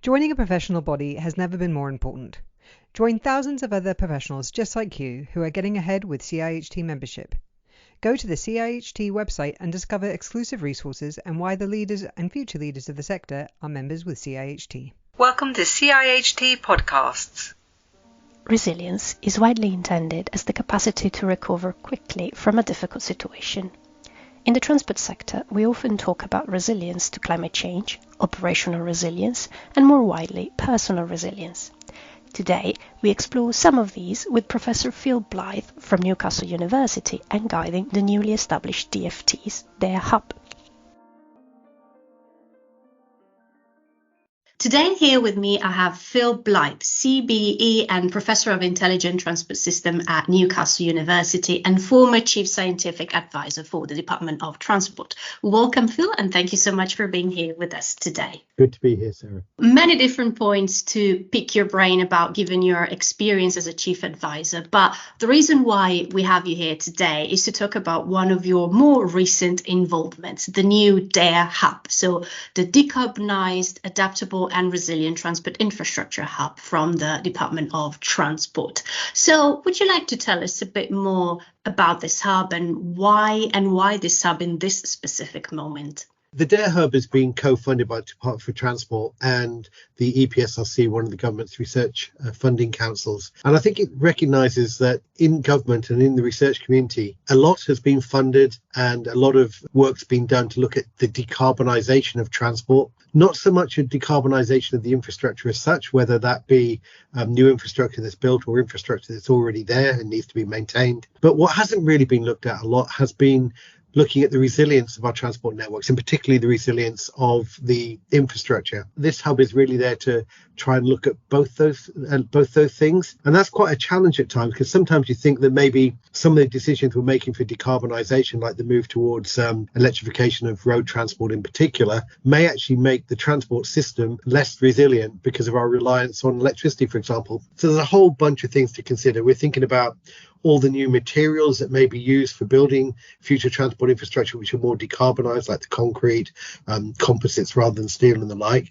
Joining a professional body has never been more important. Join thousands of other professionals just like you who are getting ahead with CIHT membership. Go to the CIHT website and discover exclusive resources and why the leaders and future leaders of the sector are members with CIHT. Welcome to CIHT Podcasts. Resilience is widely intended as the capacity to recover quickly from a difficult situation. In the transport sector, we often talk about resilience to climate change, operational resilience, and more widely, personal resilience. Today, we explore some of these with Professor Phil Blythe from Newcastle University and guiding the newly established DFT's their hub. Today here with me I have Phil Blythe, CBE and Professor of Intelligent Transport System at Newcastle University and former Chief Scientific Advisor for the Department of Transport. Welcome, Phil, and thank you so much for being here with us today. Good to be here, Sarah. Many different points to pick your brain about given your experience as a Chief Advisor, but the reason why we have you here today is to talk about one of your more recent involvements, the new DARE Hub, so the Decarbonised, Adaptable and Resilient Transport Infrastructure Hub from the Department of Transport. So would you like to tell us a bit more about this hub and why this hub in this specific moment? The DARE Hub has been co-funded by the Department for Transport and the EPSRC, one of the government's research funding councils. And I think it recognises that in government and in the research community, a lot has been funded and a lot of work's been done to look at the decarbonisation of transport. Not so much a decarbonisation of the infrastructure as such, whether that be new infrastructure that's built or infrastructure that's already there and needs to be maintained. But what hasn't really been looked at a lot has been looking at the resilience of our transport networks, and particularly the resilience of the infrastructure. This hub is really there to try and look at both those things. And that's quite a challenge at times, because sometimes you think that maybe some of the decisions we're making for decarbonisation, like the move towards electrification of road transport in particular, may actually make the transport system less resilient because of our reliance on electricity, for example. So there's a whole bunch of things to consider. We're thinking about all the new materials that may be used for building future transport infrastructure, which are more decarbonised, like the concrete, composites rather than steel and the like.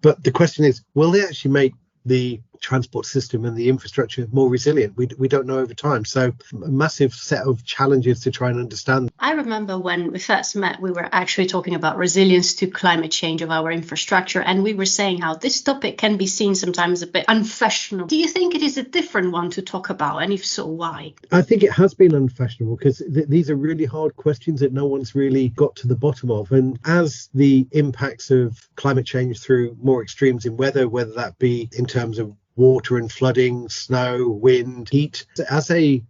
But the question is, will they actually make the transport system and the infrastructure more resilient? We don't know over time. So a massive set of challenges to try and understand. I remember when we first met, we were actually talking about resilience to climate change of our infrastructure. And we were saying how this topic can be seen sometimes a bit unfashionable. Do you think it is a different one to talk about? And if so, why? I think it has been unfashionable because these are really hard questions that no one's really got to the bottom of. And as the impacts of climate change through more extremes in weather, whether that be in terms of water and flooding, snow, wind, heat, as they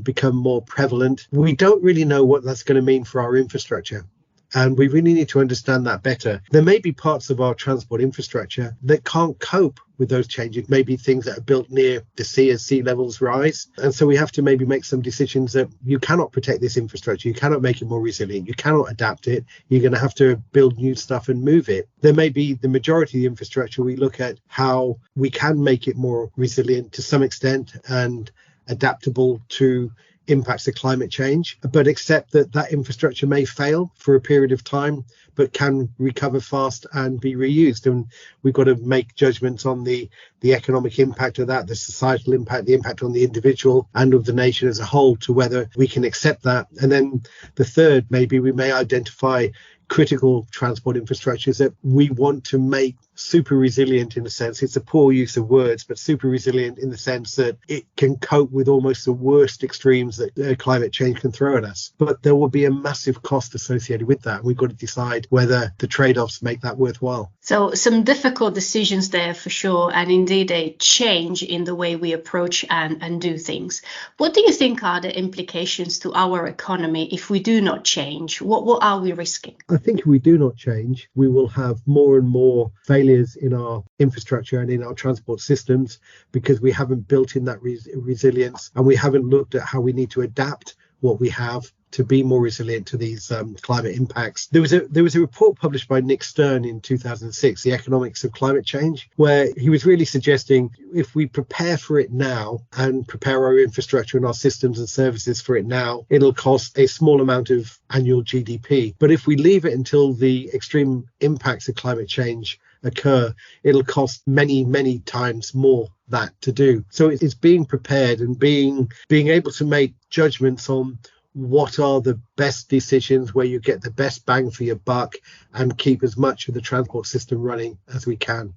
become more prevalent, we don't really know what that's going to mean for our infrastructure. And we really need to understand that better. There may be parts of our transport infrastructure that can't cope with those changes, maybe things that are built near the sea as sea levels rise. And so we have to maybe make some decisions that you cannot protect this infrastructure. You cannot make it more resilient. You cannot adapt it. You're going to have to build new stuff and move it. There may be the majority of the infrastructure. We look at how we can make it more resilient to some extent and adaptable to impacts of climate change, but accept that infrastructure may fail for a period of time, but can recover fast and be reused. And we've got to make judgments on the economic impact of that, the societal impact, the impact on the individual and of the nation as a whole, to whether we can accept that. And then the third, maybe we may identify critical transport infrastructures that we want to make super resilient in a sense. It's a poor use of words, but super resilient in the sense that it can cope with almost the worst extremes that climate change can throw at us. But there will be a massive cost associated with that. We've got to decide whether the trade-offs make that worthwhile. So some difficult decisions there for sure, and indeed a change in the way we approach and do things. What do you think are the implications to our economy if we do not change? What are we risking? I think if we do not change, we will have more and more failures in our infrastructure and in our transport systems because we haven't built in that resilience, and we haven't looked at how we need to adapt what we have to be more resilient to these climate impacts. There was a report published by Nick Stern in 2006, The Economics of Climate Change, where he was really suggesting if we prepare for it now and prepare our infrastructure and our systems and services for it now, it'll cost a small amount of annual GDP. But if we leave it until the extreme impacts of climate change occur, it'll cost many, many times more that to do. So it's being prepared and being able to make judgments on what are the best decisions where you get the best bang for your buck and keep as much of the transport system running as we can.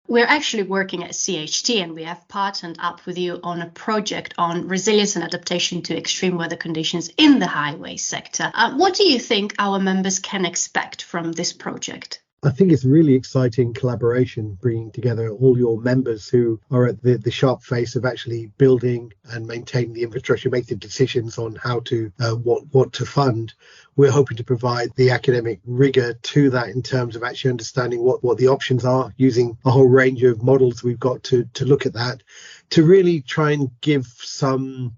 We're actually working at CIHT, and we have partnered up with you on a project on resilience and adaptation to extreme weather conditions in the highway sector. What do you think our members can expect from this project? I think it's really exciting collaboration, bringing together all your members who are at the sharp face of actually building and maintaining the infrastructure, make the decisions on how to what to fund. We're hoping to provide the academic rigor to that in terms of actually understanding what the options are, using a whole range of models we've got to look at that, to really try and give some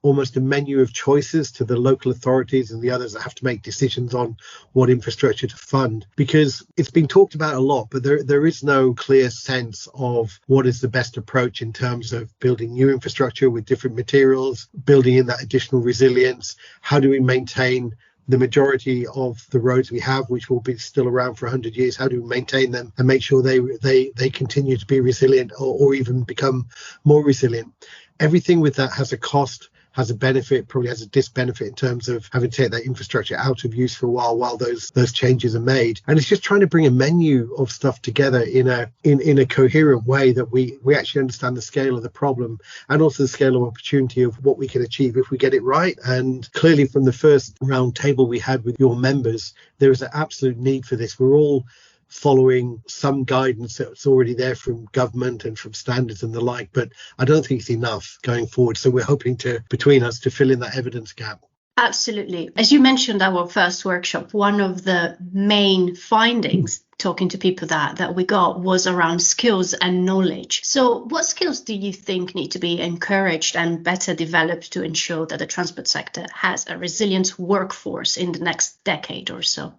almost a menu of choices to the local authorities and the others that have to make decisions on what infrastructure to fund, because it's been talked about a lot, but there is no clear sense of what is the best approach in terms of building new infrastructure with different materials, building in that additional resilience. How do we maintain the majority of the roads we have, which will be still around for 100 years? How do we maintain them and make sure they continue to be resilient or even become more resilient? Everything with that has a cost, has a benefit, probably has a disbenefit in terms of having to take that infrastructure out of use for a while those changes are made. And it's just trying to bring a menu of stuff together in a coherent way that we actually understand the scale of the problem and also the scale of opportunity of what we can achieve if we get it right. And clearly from the first round table we had with your members, there is an absolute need for this. We're all following some guidance that's already there from government and from standards and the like, but I don't think it's enough going forward. So we're hoping between us to fill in that evidence gap. Absolutely. As you mentioned, our first workshop, one of the main findings talking to people that we got was around skills and knowledge. So what skills do you think need to be encouraged and better developed to ensure that the transport sector has a resilient workforce in the next decade or so?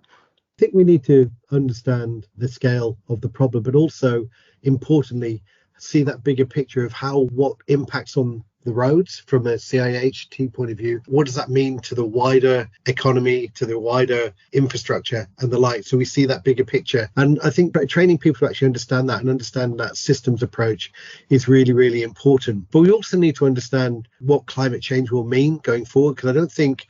I think we need to understand the scale of the problem, but also importantly, see that bigger picture of what impacts on the roads from a CIHT point of view. What does that mean to the wider economy, to the wider infrastructure and the like? So we see that bigger picture. And I think training people to actually understand that and understand that systems approach is really, really important. But we also need to understand what climate change will mean going forward, because I don't think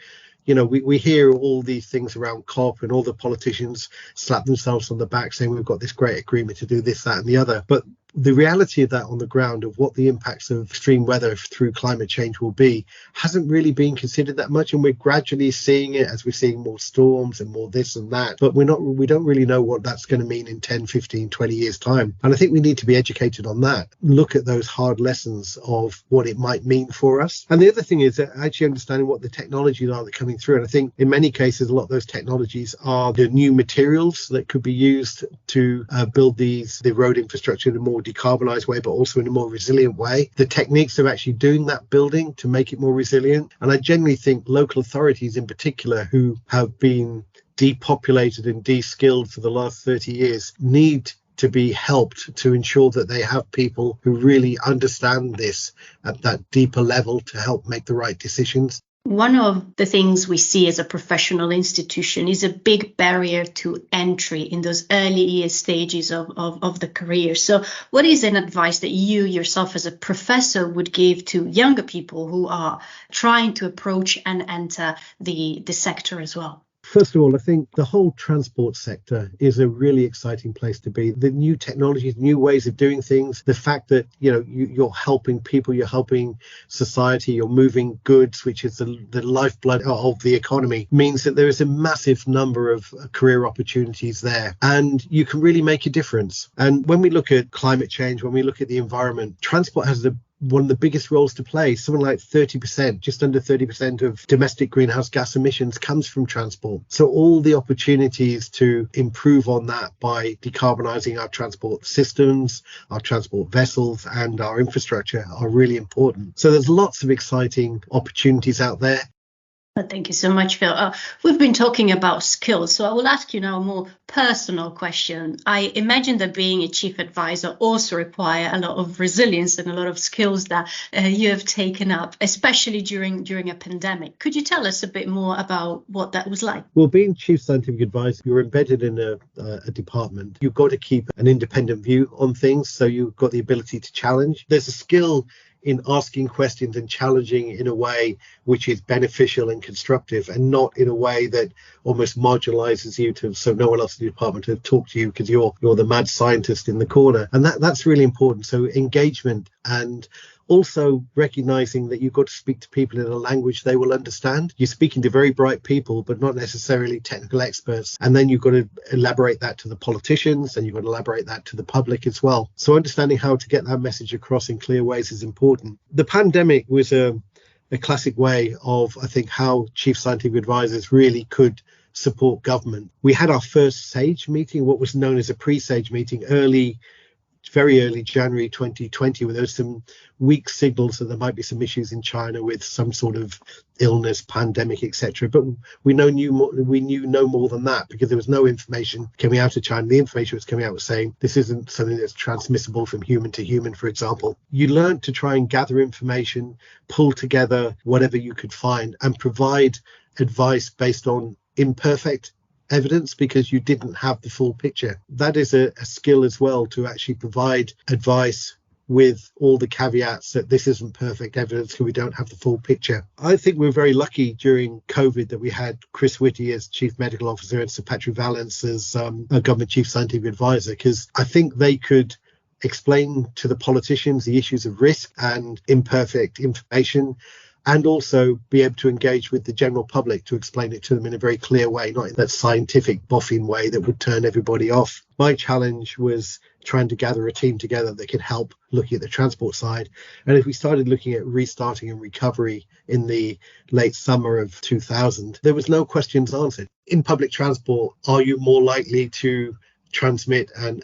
we hear all these things around COP and all the politicians slap themselves on the back saying we've got this great agreement to do this, that and the other. But the reality of that on the ground, of what the impacts of extreme weather through climate change will be, hasn't really been considered that much. And we're gradually seeing it as we're seeing more storms and more this and that. But we don't really know what that's going to mean in 10, 15, 20 years time. And I think we need to be educated on that. Look at those hard lessons of what it might mean for us. And the other thing is actually understanding what the technologies are that are coming through. And I think in many cases, a lot of those technologies are the new materials that could be used to build the road infrastructure in a more decarbonised way, but also in a more resilient way. The techniques of actually doing that building to make it more resilient. And I generally think local authorities in particular, who have been depopulated and de-skilled for the last 30 years, need to be helped to ensure that they have people who really understand this at that deeper level to help make the right decisions. One of the things we see as a professional institution is a big barrier to entry in those early year stages of the career. So what is an advice that you yourself as a professor would give to younger people who are trying to approach and enter the sector as well? First of all, I think the whole transport sector is a really exciting place to be. The new technologies, new ways of doing things, the fact that, you're helping people, you're helping society, you're moving goods, which is the lifeblood of the economy, means that there is a massive number of career opportunities there. And you can really make a difference. And when we look at climate change, when we look at the environment, transport has one of the biggest roles to play. Something like 30%, just under 30% of domestic greenhouse gas emissions comes from transport. So all the opportunities to improve on that by decarbonising our transport systems, our transport vessels and our infrastructure are really important. So there's lots of exciting opportunities out there. Thank you so much, Phil. We've been talking about skills, so I will ask you now a more personal question. I imagine that being a chief advisor also require a lot of resilience and a lot of skills that you have taken up, especially during a pandemic. Could you tell us a bit more about what that was like? Well, being chief scientific advisor, you're embedded in a department. You've got to keep an independent view on things, so you've got the ability to challenge. There's a skill in asking questions and challenging in a way which is beneficial and constructive, and not in a way that almost marginalizes you so no one else in the department to talk to you because you're the mad scientist in the corner. And that's really important. So engagement, and also recognizing that you've got to speak to people in a language they will understand. You're speaking to very bright people, but not necessarily technical experts. And then you've got to elaborate that to the politicians, and you've got to elaborate that to the public as well. So understanding how to get that message across in clear ways is important. The pandemic was a classic way of, I think, how chief scientific advisors really could support government. We had our first SAGE meeting, what was known as a pre-SAGE meeting, very early January 2020, where there was some weak signals that there might be some issues in China with some sort of illness, pandemic, etc. But we knew no more than that, because there was no information coming out of China. The information was coming out was saying this isn't something that's transmissible from human to human, for example. You learned to try and gather information, pull together whatever you could find, and provide advice based on imperfect evidence, because you didn't have the full picture. That is a skill as well, to actually provide advice with all the caveats that this isn't perfect evidence because we don't have the full picture. I think we're very lucky during COVID that we had Chris Whitty as Chief Medical Officer and Sir Patrick Vallance as a Government Chief Scientific Advisor, because I think they could explain to the politicians the issues of risk and imperfect information, and also be able to engage with the general public to explain it to them in a very clear way, not in that scientific boffin way that would turn everybody off. My challenge was trying to gather a team together that could help looking at the transport side. And if we started looking at restarting and recovery in the late summer of 2000, there was no questions answered. In public transport, are you more likely to transmit and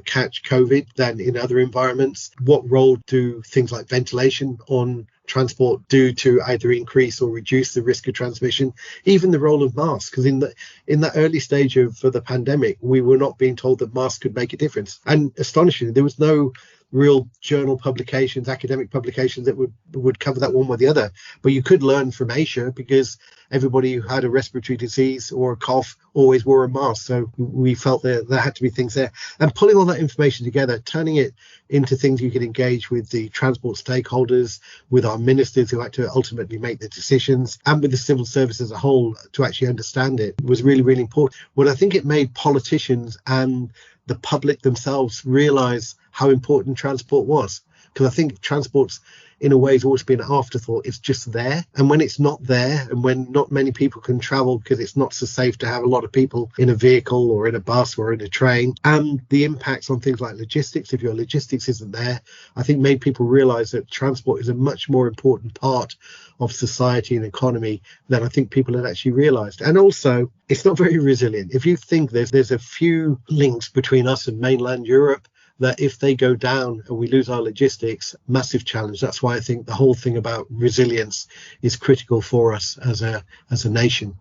catch COVID than in other environments? What role do things like ventilation on transport do to either increase or reduce the risk of transmission? Even the role of masks, because in that early stage of the pandemic, we were not being told that masks could make a difference. And astonishingly, there was no real journal publications, academic publications that would cover that one way or the other. But you could learn from Asia, because everybody who had a respiratory disease or a cough always wore a mask. So we felt that there had to be things there. And pulling all that information together, turning it into things you could engage with the transport stakeholders, with our ministers who had to ultimately make the decisions, and with the civil service as a whole to actually understand it, was really, really important. What I think it made politicians and the public themselves realize how important transport was, because I think transport's in a way has always been an afterthought. It's just there, and when it's not there, and when not many people can travel because it's not so safe to have a lot of people in a vehicle or in a bus or in a train, and the impacts on things like logistics, if your logistics isn't there, I think made people realize that transport is a much more important part of society and economy than I think people had actually realized. And also, it's not very resilient. If you think there's a few links between us and mainland Europe, that if they go down and we lose our logistics, massive challenge. That's why I think the whole thing about resilience is critical for us as a nation.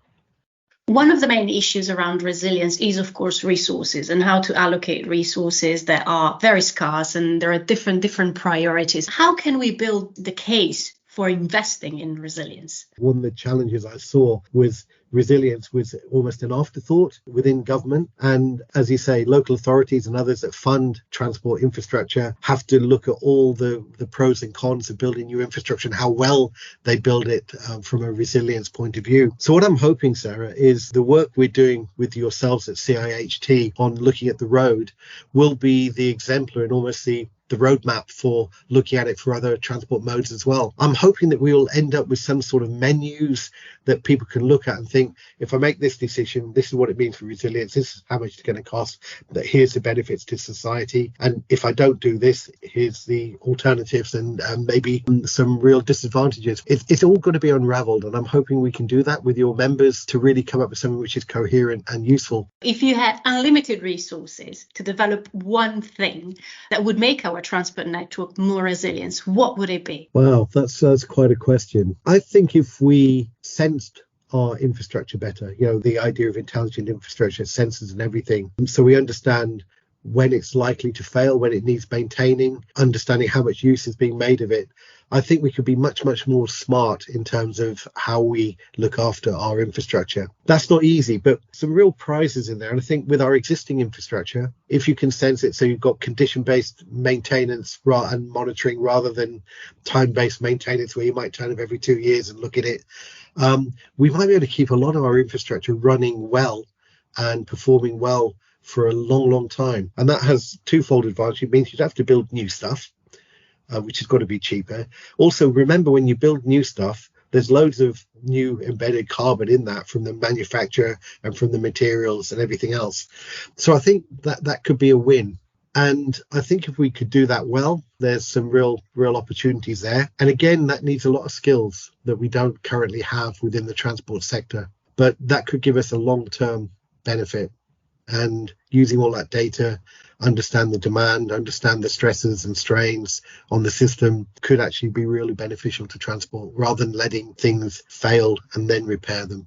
One of the main issues around resilience is, of course, resources, and how to allocate resources that are very scarce, and there are different priorities. How can we build the case for investing in resilience? One of the challenges I saw was resilience was almost an afterthought within government. And as you say, local authorities and others that fund transport infrastructure have to look at all the pros and cons of building new infrastructure and how well they build it from a resilience point of view. So what I'm hoping, Sarah, is the work we're doing with yourselves at CIHT on looking at the road will be the exemplar and almost the roadmap for looking at it for other transport modes as well. I'm hoping that we will end up with some sort of menus that people can look at and think, if I make this decision, this is what it means for resilience, this is how much it's going to cost, that here's the benefits to society, and if I don't do this, here's the alternatives and maybe some real disadvantages. It's all going to be unraveled, and I'm hoping we can do that with your members to really come up with something which is coherent and useful. If you had unlimited resources to develop one thing that would make our our transport network more resilient, what would it be? Wow, that's quite a question. I think if we sensed our infrastructure better, the idea of intelligent infrastructure, sensors and everything, so we understand when it's likely to fail, when it needs maintaining, understanding how much use is being made of it, I think we could be much, much more smart in terms of how we look after our infrastructure. That's not easy, but some real prizes in there. And I think with our existing infrastructure, if you can sense it, so you've got condition-based maintenance and monitoring rather than time-based maintenance where you might turn up every 2 years and look at it, we might be able to keep a lot of our infrastructure running well and performing well for a long, long time. And that has twofold advantage. It means you'd have to build new stuff, which has got to be cheaper. Also, remember, when you build new stuff, there's loads of new embedded carbon in that from the manufacturer and from the materials and everything else. So I think that could be a win. And I think if we could do that well, there's some real opportunities there. And again, that needs a lot of skills that we don't currently have within the transport sector. But that could give us a long-term benefit. And using all that data, understand the demand, understand the stresses and strains on the system could actually be really beneficial to transport rather than letting things fail and then repair them.